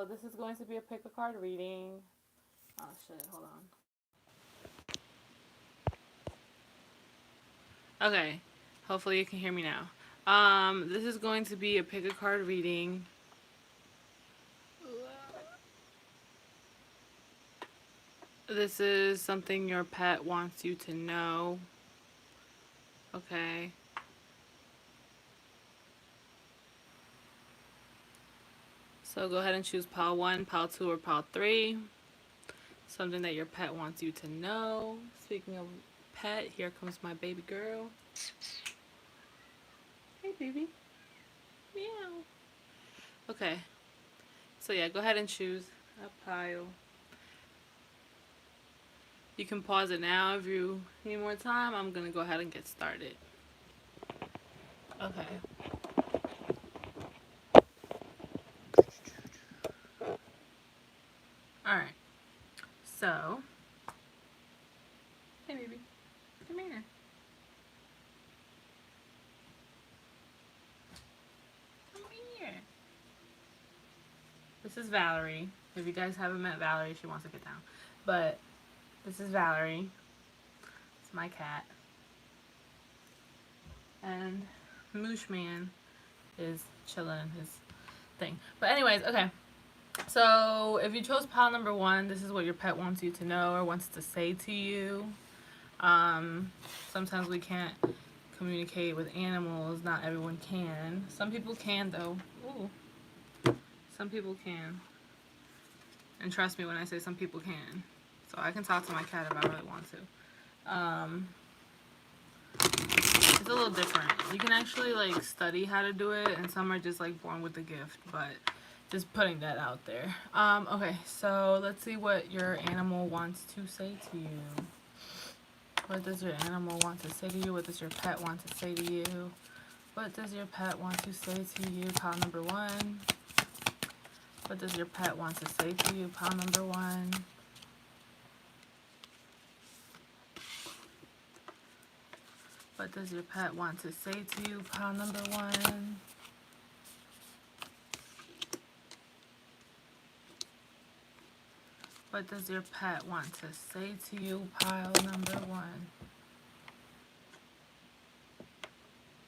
so this is going to be a pick a card reading. Oh shit, hold on. Okay, hopefully you can hear me now. This is going to be a pick a card reading. This is something your pet wants you to know. Okay. So go ahead and choose pile 1, pile 2, or pile 3. Something that your pet wants you to know. Speaking of pet, here comes my baby girl. Hey, baby. Meow. Okay. So yeah, go ahead and choose a pile. You can pause it now if you need more time. I'm going to go ahead and get started. Okay. Alright. So. Hey, baby. Come here. Come here. This is Valerie. If you guys haven't met Valerie, she wants to get down. But this is Valerie. It's my cat. And Moosh Man is chilling in his thing. But anyways, okay. So if you chose pile number 1, this is what your pet wants you to know or wants to say to you. Sometimes we can't communicate with animals. Not everyone can. Some people can though. Ooh. Some people can. And trust me when I say some people can. So I can talk to my cat if I really want to. It's a little different. You can actually like study how to do it, and some are just like born with the gift, but just putting that out there. Okay, so let's see what your animal wants to say to you. What does your animal want to say to you? What does your pet want to say to you? What does your pet want to say to you? Pile number 1. What does your pet want to say to you? Pile number 1. What does your pet want to say to you? Pile number 1. What does your pet want to say to you? Pile number 1.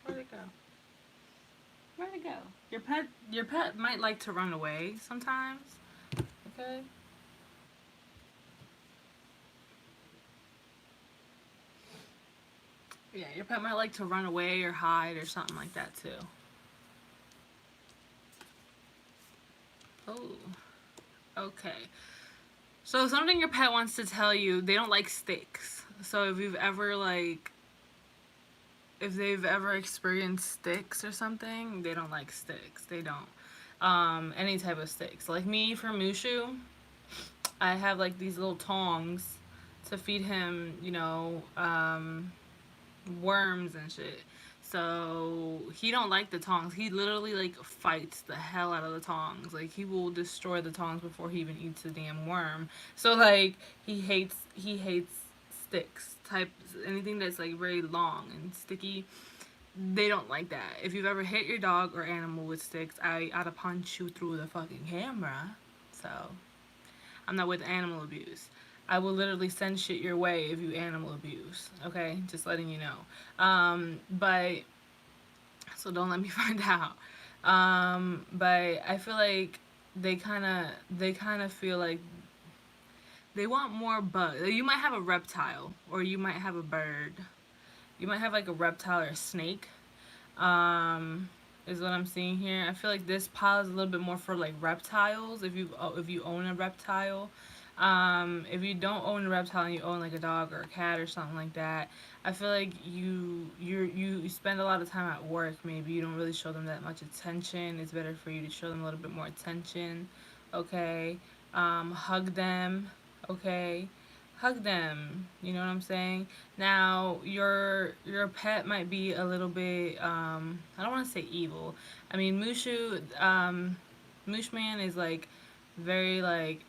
Where'd it go? Where'd it go? Your pet might like to run away sometimes. Okay? Yeah, your pet might like to run away or hide or something like that too. Oh. Okay. So something your pet wants to tell you, they don't like sticks. So if you've ever if they've ever experienced sticks or something, they don't like sticks. They don't. Any type of sticks. Like me for Mushu, I have like these little tongs to feed him, you know, worms and shit. So he don't like the tongs. He literally like fights the hell out of the tongs. Like he will destroy the tongs before he even eats the damn worm. So like he hates sticks, type anything that's like very long and sticky. They don't like that. If you've ever hit your dog or animal with sticks, I'd punch you through the fucking camera. So I'm not with animal abuse. I will literally send shit your way if you animal abuse. Okay, just letting you know. But so don't let me find out. But I feel like they kind of feel like they want more bugs. You might have a reptile, or you might have a bird. You might have like a reptile or a snake. Is what I'm seeing here. I feel like this pile is a little bit more for like reptiles. If you own a reptile. If you don't own a reptile and you own like a dog or a cat or something like that, I feel like you spend a lot of time at work. Maybe you don't really show them that much attention. It's better for you to show them a little bit more attention. Okay, hug them. Okay, hug them. You know what I'm saying? Now your pet might be a little bit I don't want to say evil. I mean Mushu Mooshman is like very like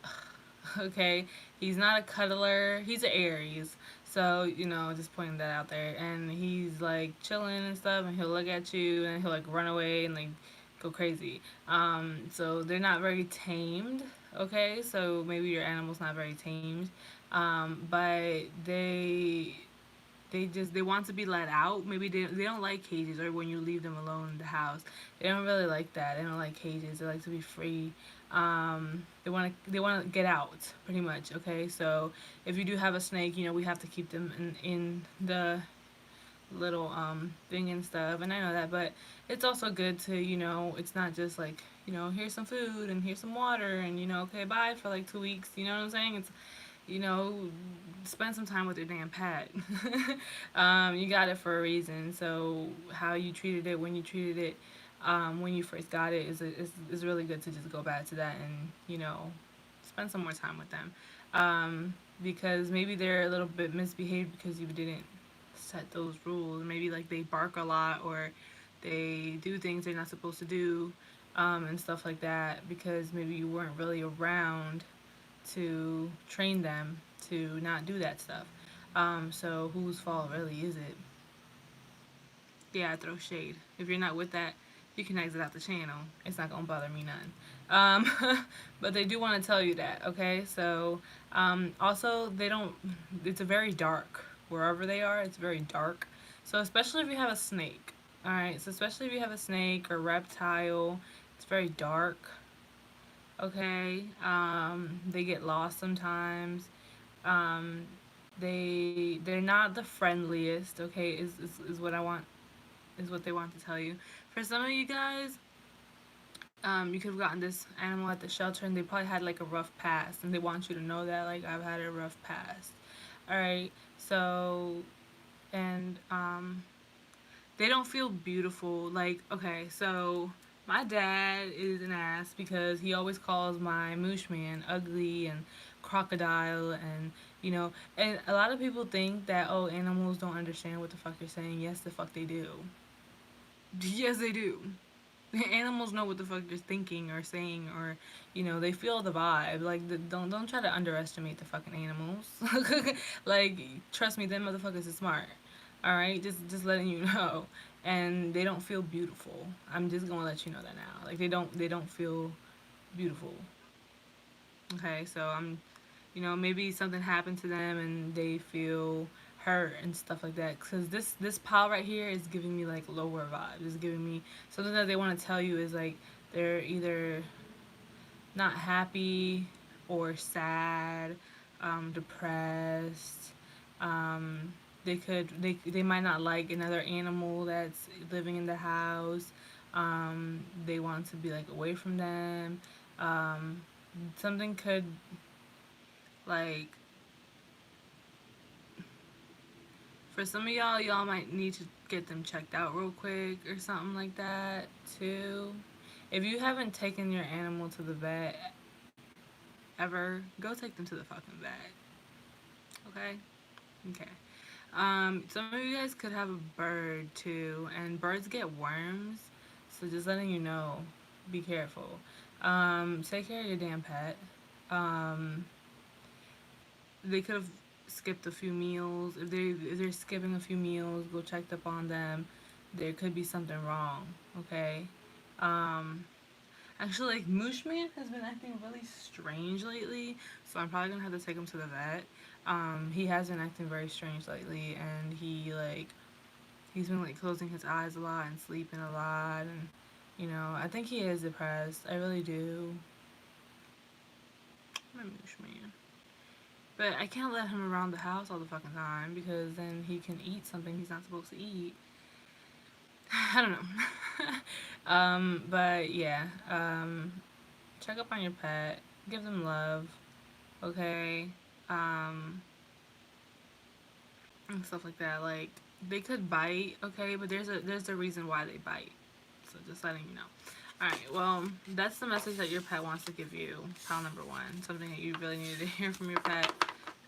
okay, he's not a cuddler. He's an Aries, so you know, just pointing that out there. And he's like chilling and stuff, and he'll look at you, and he'll like run away and like go crazy. So they're not very tamed. Okay, so maybe your animal's not very tamed, but they want to be let out. Maybe they don't like cages, or when you leave them alone in the house, they don't really like that. They don't like cages. They like to be free. They want to get out pretty much. Okay, so if you do have a snake, we have to keep them in the little thing and stuff, and I know that, but it's also good to, it's not just like, here's some food and here's some water and, okay, bye for like 2 weeks. You know what I'm saying? It's, you know spend some time with your damn pet. You got it for a reason, so how you treated it, when you treated it, when you first got it, is really good to just go back to that and, spend some more time with them, because maybe they're a little bit misbehaved because you didn't set those rules. Maybe like they bark a lot, or they do things they're not supposed to do, and stuff like that, because maybe you weren't really around to train them to not do that stuff. So whose fault really is it? Yeah, I throw shade. If you're not with that, you can exit out the channel. It's not gonna bother me none. But they do want to tell you that, okay? So, also they don't. It's a very dark wherever they are. It's very dark. So especially if you have a snake, all right. So especially if you have a snake or reptile, it's very dark. Okay. They get lost sometimes. Um, they're not the friendliest. Okay, is what I want, is what they want to tell you. For some of you guys, you could have gotten this animal at the shelter and they probably had like a rough past, and they want you to know that, like, I've had a rough past. All right, so, and they don't feel beautiful. Like, okay, so my dad is an ass because he always calls my moosh man ugly and crocodile, and and a lot of people think that, oh, animals don't understand what the fuck you're saying. Yes, the fuck they do. Yes, they do. Animals know what the fuck they're thinking or saying, or they feel the vibe. Like, don't try to underestimate the fucking animals. Like, trust me, them motherfuckers are smart. All right, just letting you know. And they don't feel beautiful. I'm just gonna let you know that now. Like, they don't feel beautiful. Okay, so maybe something happened to them and they feel hurt and stuff like that. Because this pile right here is giving me like lower vibes. It's giving me something that they want to tell you is like they're either not happy or sad, depressed. They might not like another animal that's living in the house. They want to be like away from them. Um, Something could, like, for some of y'all might need to get them checked out real quick or something like that too. If you haven't taken your animal to the vet ever, go take them to the fucking vet. Okay? Okay. Some of you guys could have a bird too, and birds get worms, so just letting you know, be careful. Take care of your damn pet. Um, they could have skipped a few meals. If they're skipping a few meals, go check up on them. There could be something wrong. Okay. Um, Actually, like, Mooshman has been acting really strange lately, so I'm probably gonna have to take him to the vet. He has been acting very strange lately, and he's been like closing his eyes a lot and sleeping a lot, and I think he is depressed. I really do. My Mooshman. But I can't let him around the house all the fucking time because then he can eat something he's not supposed to eat. I don't know. But yeah. Check up on your pet. Give them love. Okay. Um, and stuff like that. Like, they could bite. Okay, but there's a reason why they bite. So just letting you know. Alright, well, that's the message that your pet wants to give you. Pile number one. Something that you really needed to hear from your pet.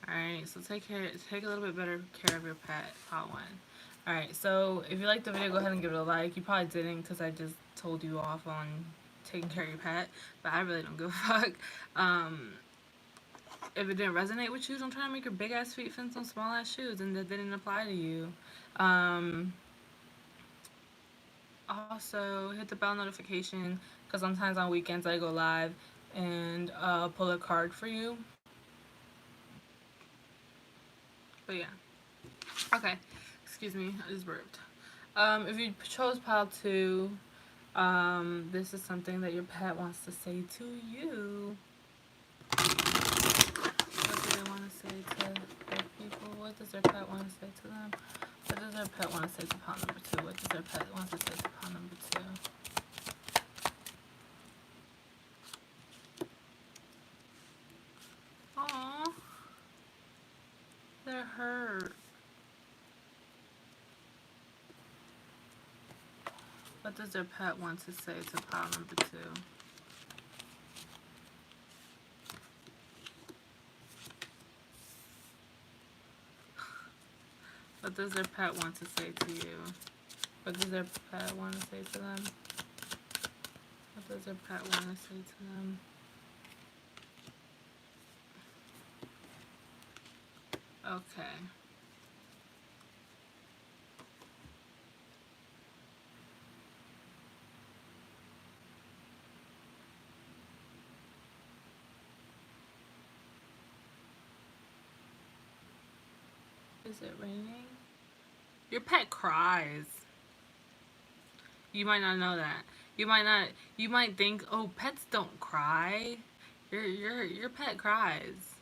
Alright, so take a little bit better care of your pet. Pile one. Alright, so if you liked the video, go ahead and give it a like. You probably didn't because I just told you off on taking care of your pet, but I really don't give a fuck. If it didn't resonate with you, don't try to make your big ass feet fit in some small ass shoes and that didn't apply to you. Um, Also, hit the bell notification because sometimes on weekends I go live and pull a card for you. But yeah. Okay. Excuse me. I just burped. If you chose pile 2, this is something that your pet wants to say to you. What do they want to say to their people? What does their pet want to say to them? What does their pet want to say to pile number 2? What does their pet want to say to pile number 2? Aww. They're hurt. What does their pet want to say to pile number 2? What does their pet want to say to you? What does their pet want to say to them? What does their pet want to say to them? Okay. Is it raining? Your pet cries. You might not know that. You might think, "Oh, pets don't cry." Your pet cries.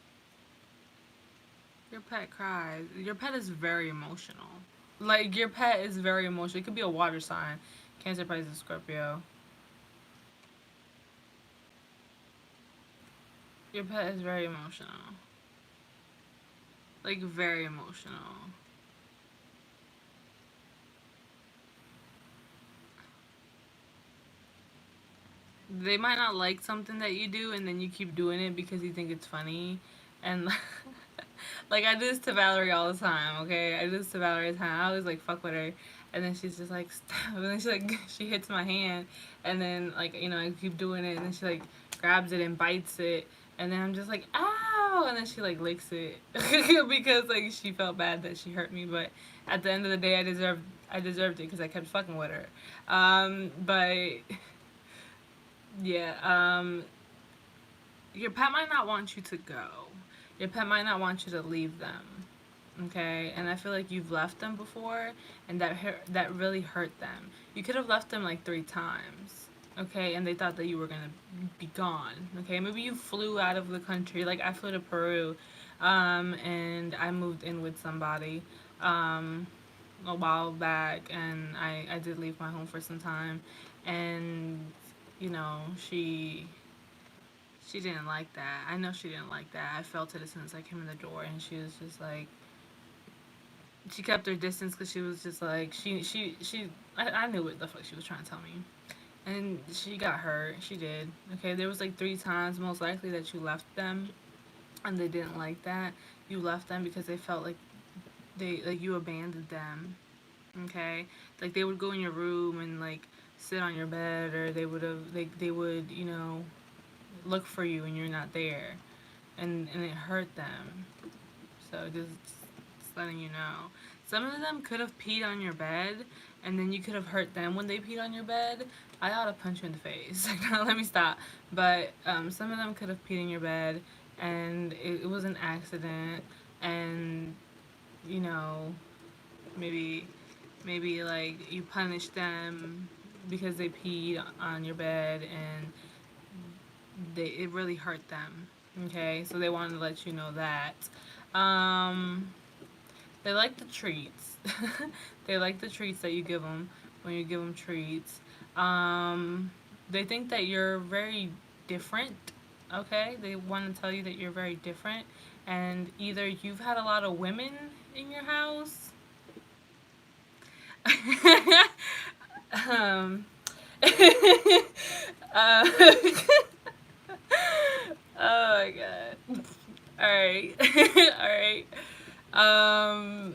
Your pet cries. Your pet is very emotional. Like, your pet is very emotional. It could be a water sign. Cancer, Pisces, Scorpio. Your pet is very emotional. Like, very emotional. They might not like something that you do, and then you keep doing it because you think it's funny. And like, I do this to Valerie all the time, okay? I do this to Valerie all the time. I always like fuck with her, and then she's just like stop. And then she like she hits my hand, and then like I keep doing it, and then she like grabs it and bites it, and then I'm just like ow, and then she like licks it because like she felt bad that she hurt me, but at the end of the day, I deserved it because I kept fucking with her. But yeah, your pet might not want you to go. Your pet might not want you to leave them. Okay, and I feel like you've left them before, and that really hurt them. You could have left them like 3 times. Okay, and they thought that you were gonna be gone. Okay, maybe you flew out of the country. Like I flew to Peru, and I moved in with somebody a while back, and I did leave my home for some time, and she didn't like that. I know she didn't like that. I felt it as soon as I came in the door, and she was just like, she kept her distance because she was just like, I knew what the fuck she was trying to tell me. And she got hurt. She did. Okay, there was like 3 times most likely that you left them, and they didn't like that. You left them because they felt like you abandoned them. Okay, like they would go in your room and like sit on your bed, or they would look for you and you're not there, and it hurt them. So just letting you know. Some of them could have peed on your bed, and then you could have hurt them when they peed on your bed. I ought to punch you in the face. Let me stop. But some of them could have peed in your bed, and it was an accident, and you know maybe like you punished them because they peed on your bed, and it really hurt them. Okay, so they wanted to let you know that. Um, they like the treats. They like the treats that you give them when you give them treats. They think that you're very different. Okay, they want to tell you that you're very different, and either you've had a lot of women in your house. um, uh, oh my god. All right. All right. Um,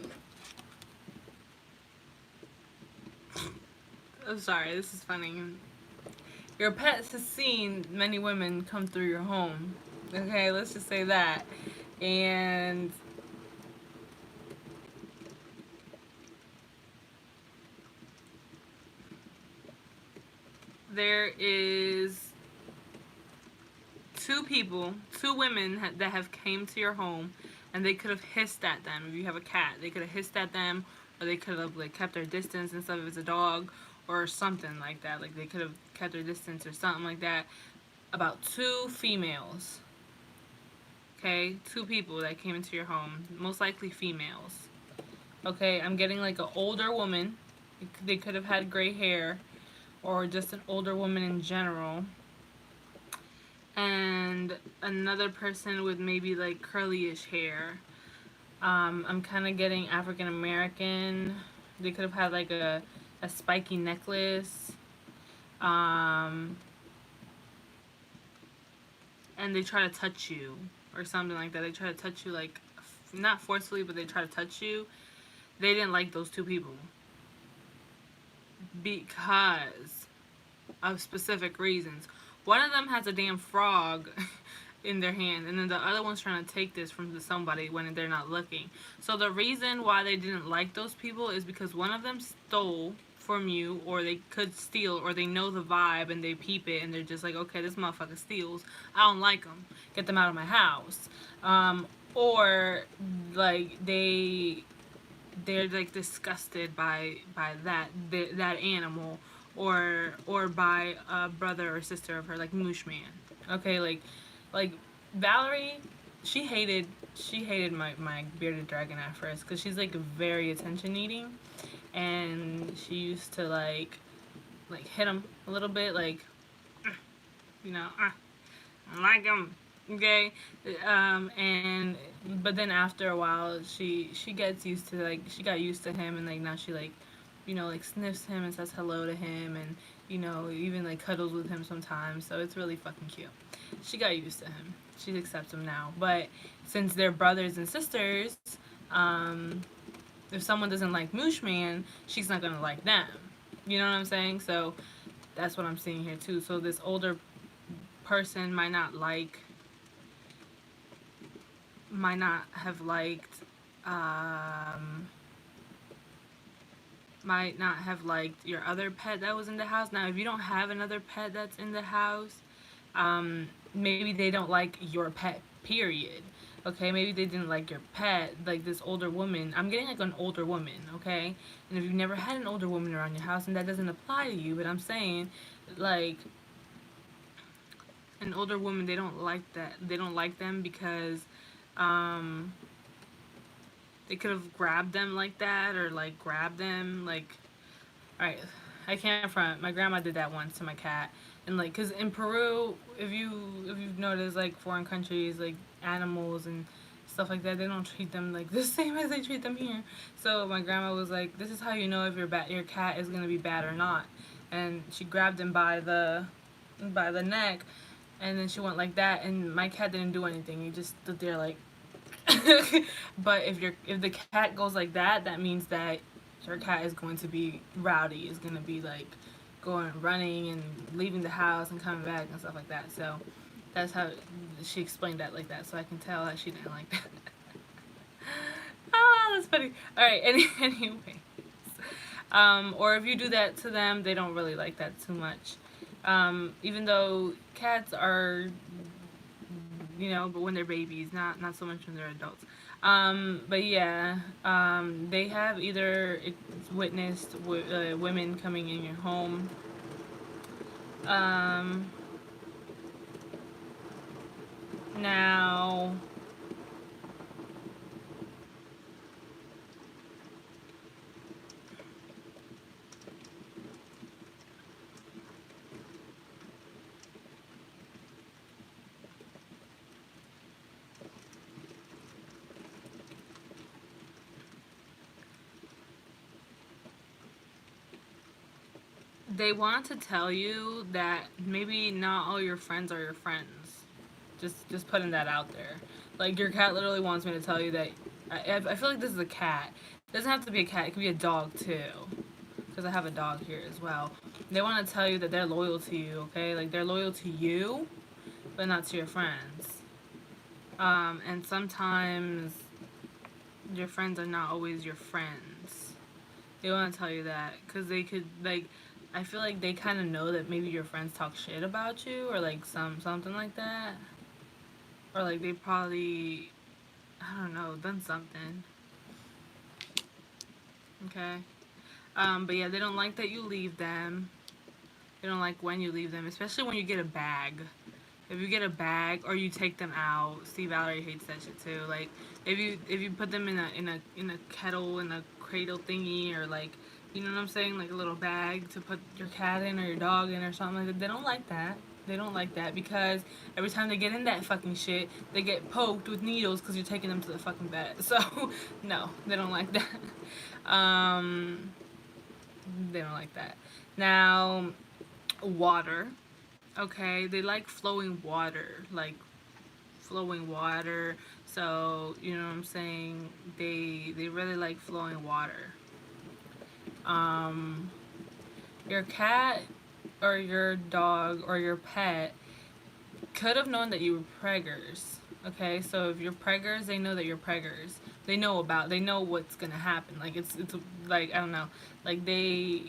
I'm sorry. This is funny. Your pet has seen many women come through your home. Okay, let's just say that. And there is two women that have came to your home, and they could have hissed at them. If you have a cat, they could have hissed at them, or they could have like kept their distance and stuff if it's a dog or something like that. Like they could have kept their distance or something like that. About two females. Okay, two people that came into your home, most likely females. Okay, I'm getting like an older woman. They could have had gray hair, or just an older woman in general. And another person with maybe like curly-ish hair. I'm kind of getting African American. They could have had like a spiky necklace. Um, and they try to touch you or something like that. They try to touch you, like, not forcefully, but they try to touch you. They didn't like those two people because of specific reasons. One of them has a damn frog in their hand, and then the other one's trying to take this from somebody when they're not looking. So the reason why they didn't like those people is because one of them stole from you, or they could steal, or they know the vibe and they peep it and they're just like, okay, this motherfucker steals, I don't like them, get them out of my house. Or like they're like disgusted by that animal, or by a brother or sister of her, like Moosh Man. Okay, like Valerie, she hated my bearded dragon at first because she's like very attention needing, and she used to like hit him a little bit, like, you know, I like him, okay. And but then after a while she gets used to, like, she got used to him, and like now she, like, you know, like sniffs him and says hello to him, and you know, even like cuddles with him sometimes. So it's really fucking cute. She got used to him. She accepts him now. But since they're brothers and sisters, if someone doesn't like Moosh Man, she's not gonna like them. You know what I'm saying? So that's what I'm seeing here too. So this older person might not have liked might not have liked your other pet that was in the house. Now, if you don't have another pet that's in the house, maybe they don't like your pet, period. Okay, maybe they didn't like your pet, like this older woman. I'm getting like an older woman, okay? And if you've never had an older woman around your house, and that doesn't apply to you, but I'm saying, like, an older woman, they don't like that. They don't like them because they could have grabbed them like that, or like grabbed them, like, alright, I can't front. My grandma did that once to my cat. And like, cause in Peru, if you've noticed, like, foreign countries, like, animals and stuff like that, they don't treat them like the same as they treat them here. So my grandma was like, this is how you know if your cat is gonna be bad or not. And she grabbed him by the neck, and then she went like that, and my cat didn't do anything. He just stood there like. But if the cat goes like that, that means that your cat is going to be rowdy. Is going to be like going running and leaving the house and coming back and stuff like that. So that's how she explained that like that. So I can tell that she didn't like that. Ah, that's funny. All right. Anyways, or if you do that to them, they don't really like that too much. Even though cats are, you know, but when they're babies, not so much when they're adults. But yeah, they have either witnessed women coming in your home. Now, they want to tell you that maybe not all your friends are your friends. Just putting that out there. Like, your cat literally wants me to tell you that. I feel like this is a cat. It doesn't have to be a cat. It could be a dog too, because I have a dog here as well. They want to tell you that they're loyal to you. Okay, like, they're loyal to you, but not to your friends. And sometimes your friends are not always your friends. They want to tell you that because they could, like, I feel like they kind of know that maybe your friends talk shit about you, or like something like that, or like they probably, I don't know, done something. Okay. But yeah, they don't like that you leave them. They don't like when you leave them, especially when you get a bag. If you get a bag or you take them out, see, Valerie hates that shit too. Like if you put them in a kettle, in a cradle thingy, or like, you know what I'm saying, like a little bag to put your cat in or your dog in or something like that. They don't like that. They don't like that because every time they get in that fucking shit, they get poked with needles because you're taking them to the fucking vet. So no, they don't like that. Um, they don't like that. Now, water. Okay, they like flowing water, like flowing water. So you know what I'm saying. They really like flowing water. Um, your cat or your dog or your pet could have known that you were preggers. Okay, so if you're preggers, they know that you're preggers. They know what's gonna happen. Like it's like I don't know, like they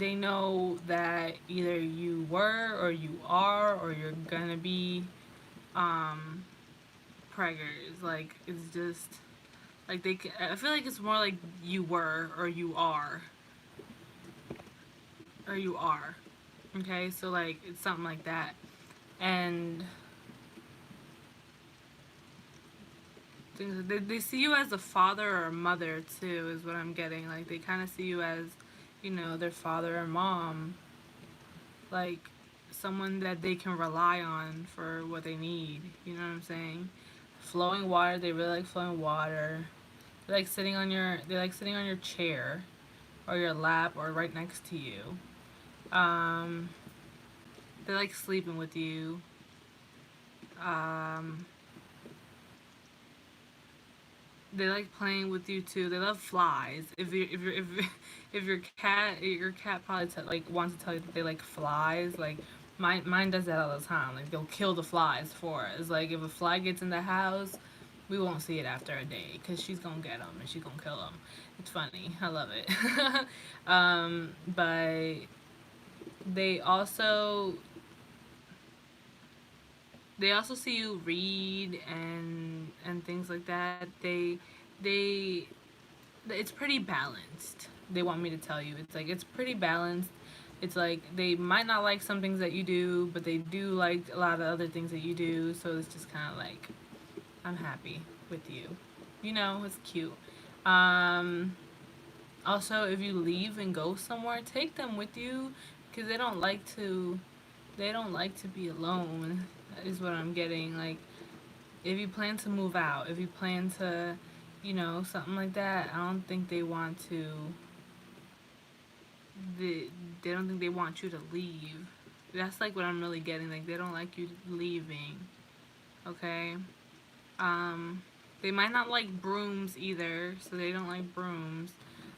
know that either you were or you are or you're gonna be um preggers. Like it's just like I feel like it's more like you were or you are or you are. Okay, so like it's something like that, and they see you as a father or a mother too, is what I'm getting. Like they kind of see you as, you know, their father or mom, like someone that they can rely on for what they need. You know what I'm saying? Flowing water, they really like flowing water. They like sitting on your chair or your lap or right next to you. Um, they like sleeping with you. Um, they like playing with you too. They love flies. If your cat probably like wants to tell you that they like flies. Like mine does that all the time. Like they'll kill the flies for us. Like if a fly gets in the house, we won't see it after a day because she's gonna get them and she's gonna kill them. It's funny. I love it. But they also they also see you read and things like that. They it's pretty balanced. They want me to tell you. It's like it's pretty balanced. It's like they might not like some things that you do, but they do like a lot of other things that you do. So it's just kind of like I'm happy with you. You know, it's cute. Um, Also, if you leave and go somewhere, take them with you because they don't like to be alone. Is what I'm getting. Like if you plan to move out, if you plan to, you know, something like that, I don't think they want to. They, they don't think they want you to leave. That's like what I'm really getting. Like they don't like you leaving. Okay. Um, they might not like brooms either, so they don't like brooms.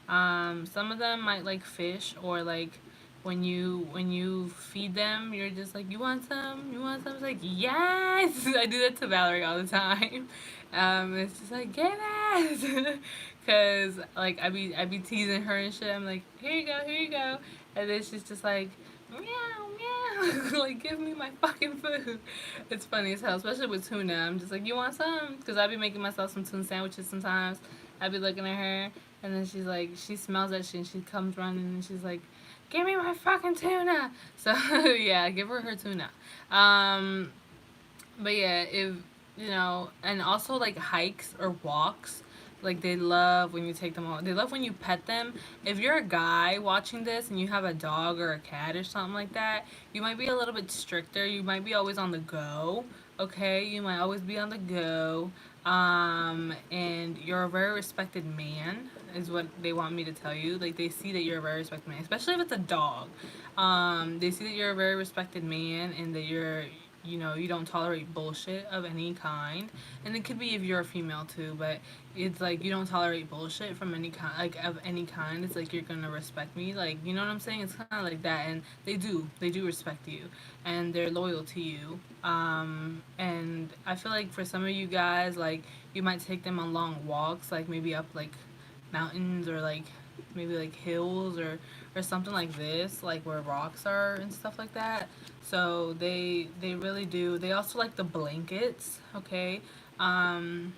Some of them might like fish or like when you feed them, you're just like, you want some? You want some? It's like, yes. I do that to Valerie all the time. It's just like, get it, cause like I be teasing her and shit. I'm like, here you go, and then she's just like, meow meow, like give me my fucking food. It's funny as hell, especially with tuna. I'm just like, you want some? Cause I be making myself some tuna sandwiches sometimes. I be looking at her, and then she's like, she smells that shit, and she comes running, and she's like, give me my fucking tuna. So yeah, give her tuna. Um, but yeah, if you know, and also like hikes or walks, like they love when you take them out. They love when you pet them. If you're a guy watching this and you have a dog or a cat or something like that, you might be a little bit stricter. You might be always on the go. Okay, you might always be on the go. And you're a very respected man, is what they want me to tell you. Like they see that you're a very respected man, especially if it's a dog. They see that you're a very respected man and that you're, you know, you don't tolerate bullshit of any kind. And it could be if you're a female too, but it's like you don't tolerate bullshit from any kind, like of any kind. It's like you're gonna respect me, like, you know what I'm saying. It's kind of like that, and they do respect you, and they're loyal to you. And I feel like for some of you guys, like you might take them on long walks, like maybe up like mountains or like maybe like hills or or something like this, like where rocks are and stuff like that. So they really do. They also like the blankets, okay? Um,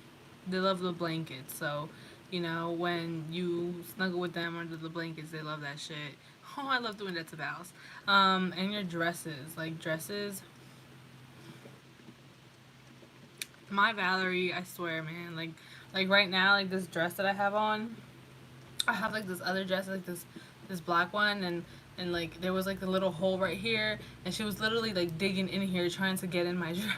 they love the blankets. So, you know, when you snuggle with them under the blankets, they love that shit. Oh, I love doing that to the house. And your dresses, like dresses. My Valerie, I swear, man, like right now, like this dress that I have on, I have like this other dress, like this black one, and like there was like a little hole right here, and she was literally like digging in here trying to get in my dress.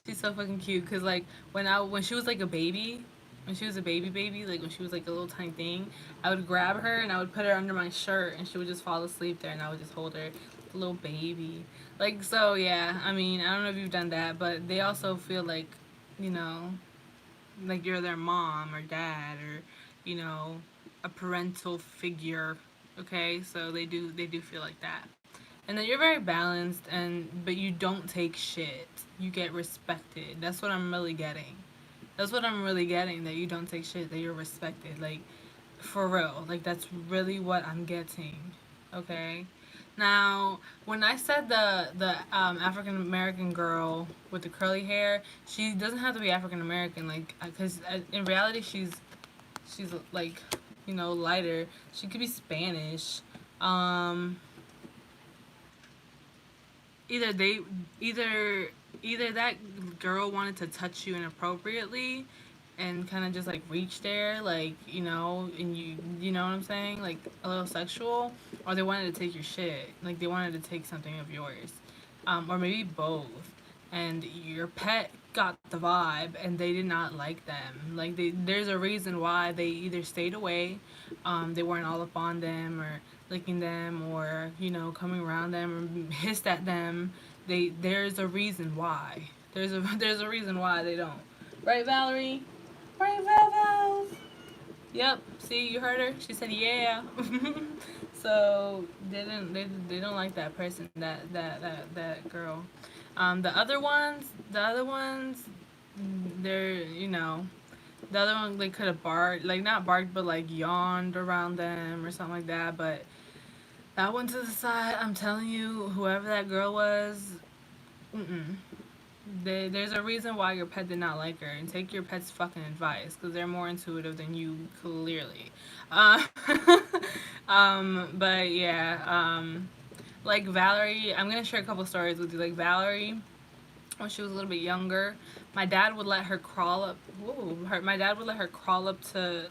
She's so fucking cute, cause like when she was like a baby, when she was a baby, like when she was like a little tiny thing, I would grab her and I would put her under my shirt, and she would just fall asleep there, and I would just hold her, like a little baby. Like, so yeah, I mean, I don't know if you've done that, but they also feel like, you know, like you're their mom or dad, or you know, a parental figure. Okay, so they do feel like that. And then you're very balanced, and but you don't take shit. You get respected. That's what I'm really getting. That's what I'm really getting, that you don't take shit, that you're respected. Like, for real. Like, that's really what I'm getting. Okay? Now, when I said the African American girl with the curly hair, she doesn't have to be African American, like, because in reality she's like, you know, lighter. She could be Spanish. Um, either they either either that girl wanted to touch you inappropriately and kind of just like reach there, like, you know, and you know what I'm saying, like a little sexual, or they wanted to take your shit, like they wanted to take something of yours, or maybe both, and your pet got the vibe and they did not like them. Like, there's a reason why they either stayed away, they weren't all up on them or licking them, or you know, coming around them or hissed at them. There's a reason why. There's a reason why they don't. Right, Valerie? Right, Val? Yep. See, you heard her. She said yeah. So they don't like that person, that girl. The other ones, they're, you know, the other one, they could have barked, like not barked, but like yawned around them or something like that. But that one to the side, I'm telling you, whoever that girl was, mm-mm. There's a reason why your pet did not like her, and take your pet's fucking advice, because they're more intuitive than you, clearly. Uh, but yeah, like Valerie, I'm gonna share a couple stories with you. Like Valerie, when she was a little bit younger, my dad would let her crawl up. My dad would let her crawl up to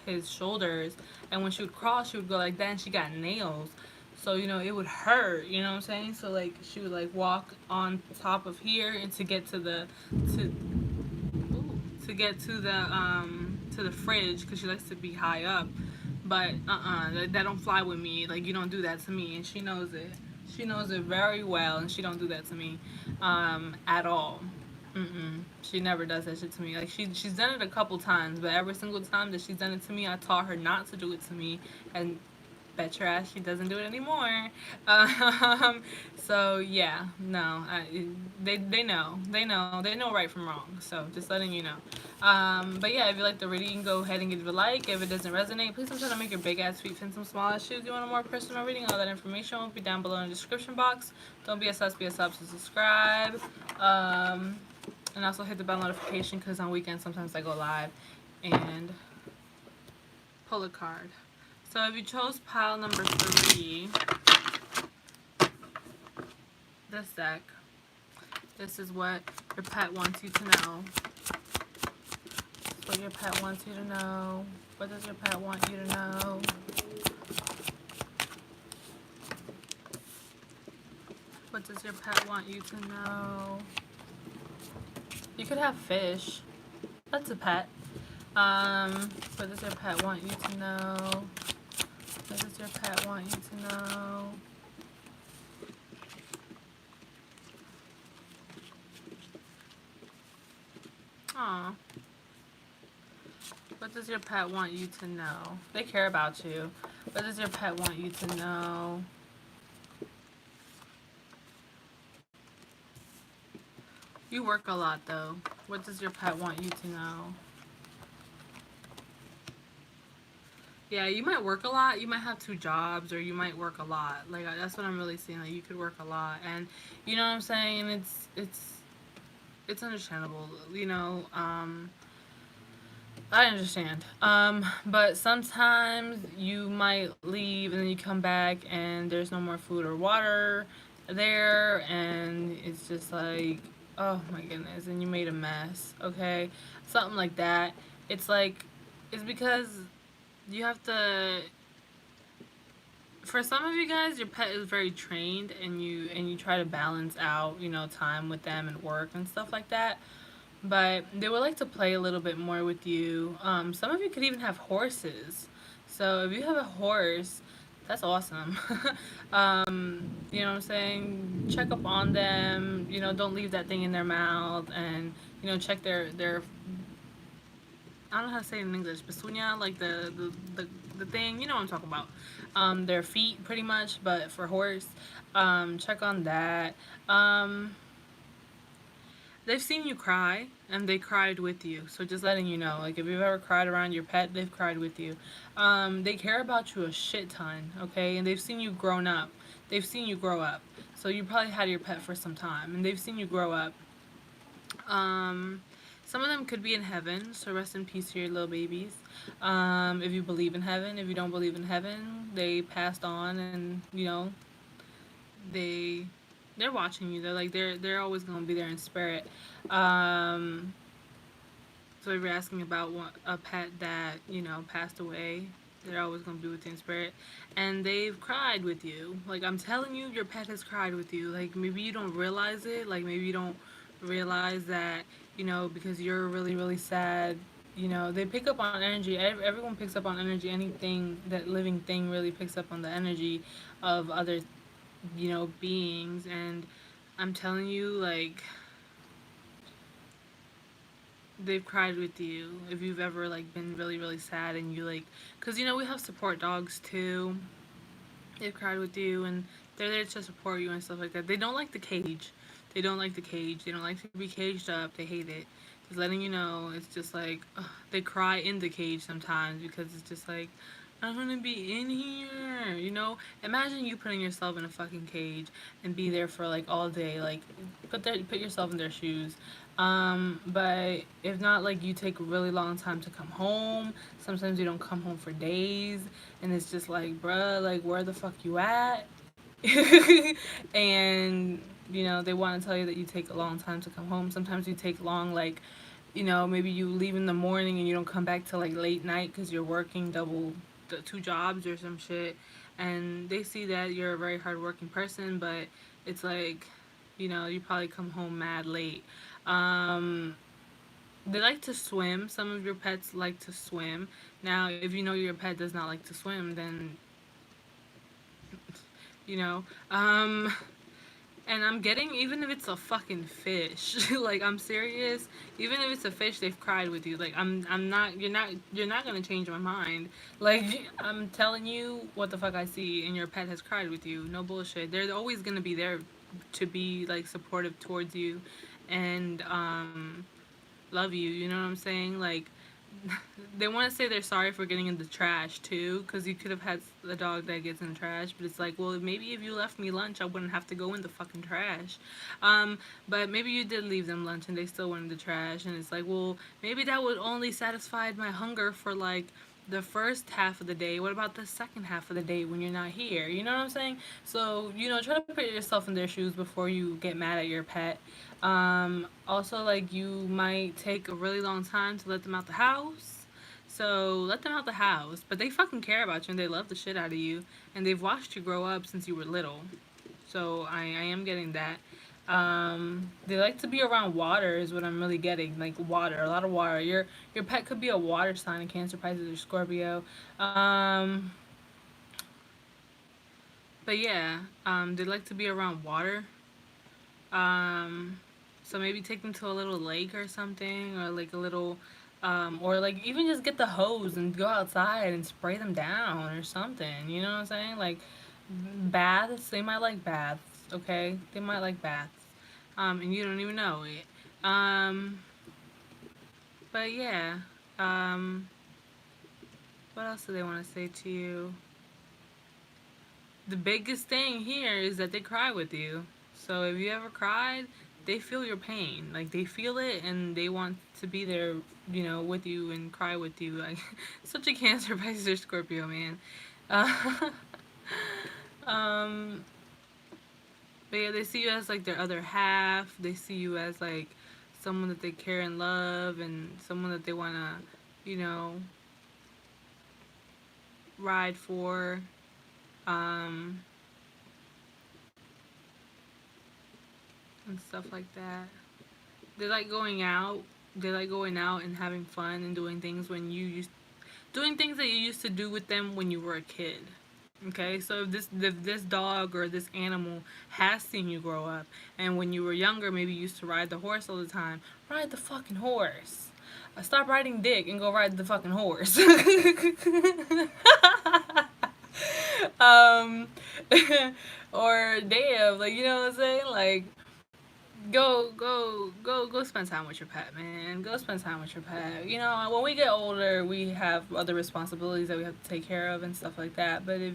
his shoulders, and when she would crawl, she would go like that, and she got nails. So, you know, it would hurt, you know what I'm saying? So like she would like walk on top of here, and to get to to get to the fridge, because she likes to be high up. But that don't fly with me. Like, you don't do that to me, and she knows it. She knows it very well, and she don't do that to me, at all. Mm-mm. She never does that shit to me. Like, she's done it a couple times, but every single time that she's done it to me, I taught her not to do it to me, and bet your ass she doesn't do it anymore. Um, so yeah, no, they know right from wrong. So just letting you know. But yeah, if you like the reading, go ahead and give it a like. If it doesn't resonate, please don't try to make your big ass feet fit some small ass shoes. You want a more personal reading? All that information will be down below in the description box. Don't be a sus, be a sub, so subscribe. And also hit the bell notification, because on weekends sometimes I go live and pull a card. So if you chose pile number 3, this deck, this is what your pet wants you to know. This is what your pet wants you to know. What does your pet want you to know? What does your pet want you to know? You could have fish. That's a pet. What does your pet want you to know? What does your pet want you to know? Aw. What does your pet want you to know? They care about you. What does your pet want you to know? You work a lot, though. What does your pet want you to know? Yeah, you might work a lot. You might have two jobs, or you might work a lot. Like that's what I'm really seeing. Like you could work a lot, and you know what I'm saying. It's understandable. I understand. But sometimes you might leave and then you come back and there's no more food or water there, and it's just like, oh my goodness, and you made a mess. Okay, something like that. It's like, it's because you have to, for some of you guys, your pet is very trained, and you try to balance out, time with them and work and stuff like that. But they would like to play a little bit more with you. Some of you could even have horses. So if you have a horse, that's awesome. You know what I'm saying? Check up on them. Don't leave that thing in their mouth, and check their I don't know how to say it in English, pezuña, like the thing, you know what I'm talking about. Their feet, pretty much, but for horse, check on that. Um, they've seen you cry, and they cried with you. So just letting you know, like if you've ever cried around your pet, they've cried with you. They care about you a shit ton, okay, and they've seen you grown up. They've seen you grow up. So you probably had your pet for some time, and they've seen you grow up. Um, some of them could be in heaven, so rest in peace to your little babies. If you believe in heaven, if you don't believe in heaven, they passed on, and they they're watching you. They're always gonna be there in spirit. Um, so if you're asking about a pet that passed away, they're always gonna be with you in spirit, and they've cried with you. Like I'm telling you, your pet has cried with you. Like maybe you don't realize it. Like maybe you don't realize that because you're really really sad. They pick up on energy. Everyone picks up on energy. Anything that living thing really picks up on the energy of other beings. And I'm telling you, like they've cried with you if you've ever like been really really sad, and you like, because we have support dogs too. They've cried with you, and they're there to support you and stuff like that. They don't like the cage. They don't like the cage. They don't like to be caged up. They hate it. Just letting you know, it's just like they cry in the cage sometimes, because it's just like, I want to be in here. Imagine you putting yourself in a fucking cage and be there for like all day. Like, put yourself in their shoes. But if not, like you take a really long time to come home. Sometimes you don't come home for days, and it's just like, bruh, like where the fuck you at? And they want to tell you that you take a long time to come home. Sometimes you take long, like maybe you leave in the morning and you don't come back till like late night because you're working two jobs or some shit. And they see that you're a very hardworking person, but it's like you probably come home mad late. um they like to swim. Some of your pets like to swim. Now if your pet does not like to swim, then you know um and I'm getting, even if it's a fucking fish, like I'm serious. Even if it's a fish, they've cried with you. Like I'm not. You're not gonna change my mind. Like I'm telling you what the fuck I see, and your pet has cried with you. No bullshit. They're always gonna be there to be like supportive towards you, and love you. You know what I'm saying? Like they want to say they're sorry for getting in the trash too, because you could have had a dog that gets in the trash, but it's like, well, maybe if you left me lunch, I wouldn't have to go in the fucking trash. um but maybe you did leave them lunch and they still went in the trash, and it's like, well, maybe that would only satisfy my hunger for like the first half of the day. What about the second half of the day when you're not here? You know what I'm saying? So try to put yourself in their shoes before you get mad at your pet. Also, like, you might take a really long time to let them out the house. So let them out the house. But they fucking care about you, and they love the shit out of you. And they've watched you grow up since you were little. So I am getting that. They like to be around water is what I'm really getting. Like water, a lot of water. Your pet could be a water sign, a Cancer, Pisces, or Scorpio. But yeah, they like to be around water. Um, so maybe take them to a little lake or something, or like a little, or like even just get the hose and go outside and spray them down or something. You know what I'm saying? Like baths, they might like baths. Okay, they might like baths, and you don't even know it. Um, but yeah, um, What else do they want to say to you? The biggest thing here is that they cry with you. So if you ever cried, they feel your pain. Like, they feel it and they want to be there, you know, with you and cry with you. Like, such a Cancer, Pisces, or Scorpio, man. Uh, um, but yeah, they see you as like their other half. They see you as like someone that they care and love, and someone that they want to, you know, ride for. Um, and stuff like that. They like going out. They like going out and having fun and doing things when you used doing things that you used to do with them when you were a kid. Okay, so if this dog or this animal has seen you grow up, and when you were younger, maybe you used to ride the horse all the time. Ride the fucking horse. Stop riding dick and go ride the fucking horse. um, or damn, like, you know what I'm saying? Like, go spend time with your pet, man. Go spend time with your pet. You know, when we get older, we have other responsibilities that we have to take care of and stuff like that. But if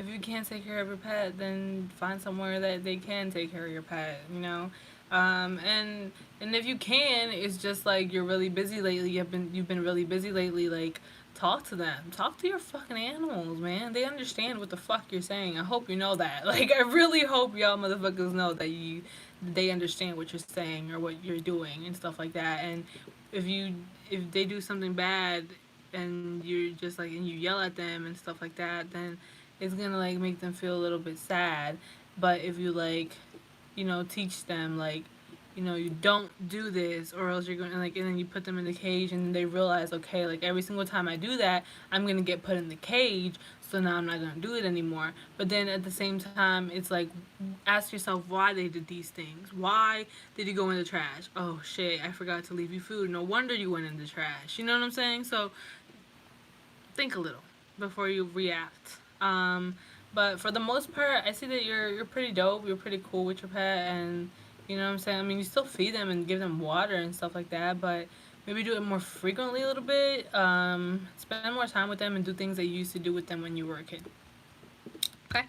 you can't take care of your pet, then find somewhere that they can take care of your pet, you know. And if you can, it's just like you're really busy lately. You've been really busy lately. Like, talk to them. Talk to your fucking animals, man. They understand what the fuck you're saying. I hope you know that. Like, I really hope y'all motherfuckers know that they understand what you're saying or what you're doing and stuff like that. And if they do something bad and you're just like, and you yell at them and stuff like that, then it's gonna like make them feel a little bit sad. But if you like, you know, teach them like, you know, you don't do this or else you're going to like, and then you put them in the cage and they realize, okay, like every single time I do that, I'm going to get put in the cage. So now I'm not going to do it anymore. But then at the same time, it's like, ask yourself why they did these things. Why did you go in the trash? Oh shit, I forgot to leave you food. No wonder you went in the trash. You know what I'm saying? So think a little before you react. But for the most part, I see that you're pretty dope. You're pretty cool with your pet, and you know what I'm saying. I mean, you still feed them and give them water and stuff like that, but maybe do it more frequently a little bit. Spend more time with them and do things that you used to do with them when you were a kid. Okay?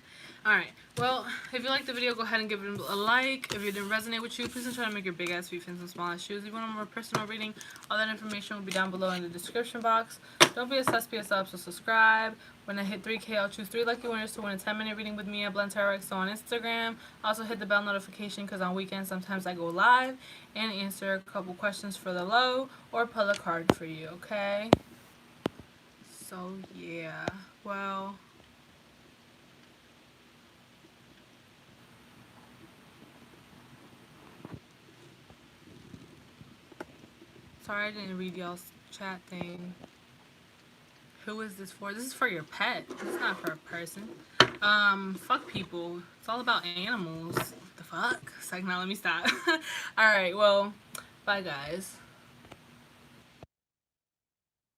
Alright. Well, if you liked the video, go ahead and give it a like. If it didn't resonate with you, please don't try to make your big ass feet fit some small ass shoes. If you want a more personal reading, all that information will be down below in the description box. Don't be a sus, be a sub, so subscribe. When I hit 3K, I'll choose 3 lucky winners to win a 10-minute reading with me at BluntTarotXO on Instagram. Also hit the bell notification because on weekends sometimes I go live and answer a couple questions for the low or pull a card for you, okay? So, yeah. Well, sorry I didn't read y'all's chat thing. Who is this for? This is for your pet. It's not for a person. Fuck people. It's all about animals. What the fuck? It's like, now let me stop. Alright, well, bye guys.